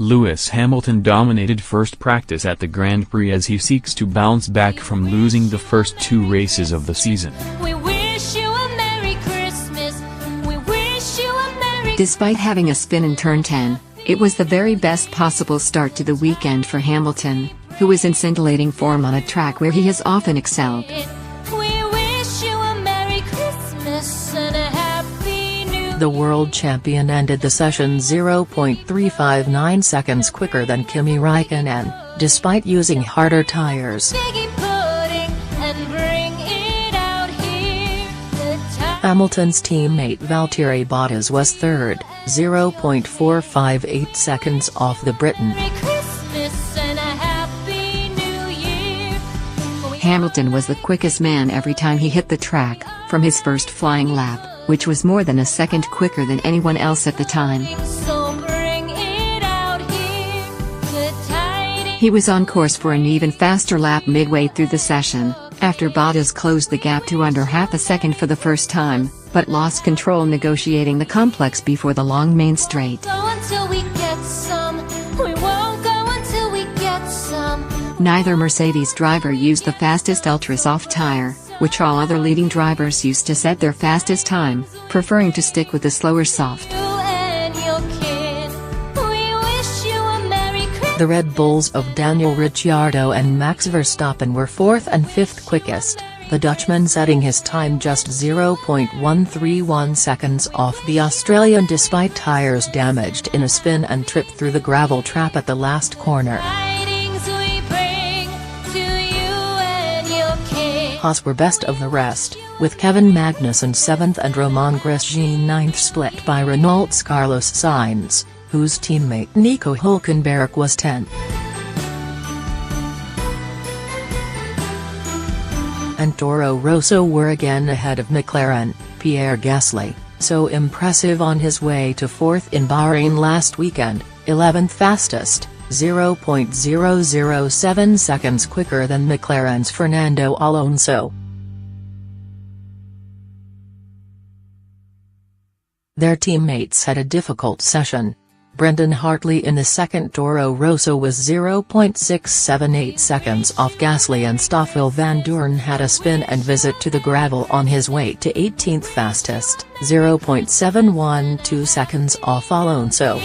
Lewis Hamilton dominated first practice at the Grand Prix as he seeks to bounce back from losing the first two races of the season. We wish you a Merry Christmas. We wish you a Merry... Despite having a spin in turn 10, it was the very best possible start to the weekend for Hamilton, who is in scintillating form on a track where he has often excelled. We wish you a Merry Christmas and a Happy New... The world champion ended the session 0.359 seconds quicker than Kimi Räikkönen, despite using harder tires. Hamilton's teammate Valtteri Bottas was third, 0.458 seconds off the Briton. Hamilton was the quickest man every time he hit the track, from his first flying lap, which was more than a second quicker than anyone else at the time. He was on course for an even faster lap midway through the session, after Bottas closed the gap to under half a second for the first time, but lost control negotiating the complex before the long main straight. Neither Mercedes driver used the fastest ultra-soft tire, which all other leading drivers used to set their fastest time, preferring to stick with the slower soft. The Red Bulls of Daniel Ricciardo and Max Verstappen were fourth and fifth quickest, the Dutchman setting his time just 0.131 seconds off the Australian despite tires damaged in a spin and trip through the gravel trap at the last corner. Haas were best of the rest, with Kevin Magnussen 7th and Romain Grosjean 9th, split by Renault's Carlos Sainz, whose teammate Nico Hülkenberg was 10th. And Toro Rosso were again ahead of McLaren, Pierre Gasly, so impressive on his way to 4th in Bahrain last weekend, 11th fastest, 0.007 seconds quicker than McLaren's Fernando Alonso. Their teammates had a difficult session. Brendan Hartley in the second Toro Rosso was 0.678 seconds off Gasly, and Stoffel van Doorn had a spin and visit to the gravel on his way to 18th fastest, 0.712 seconds off Alonso.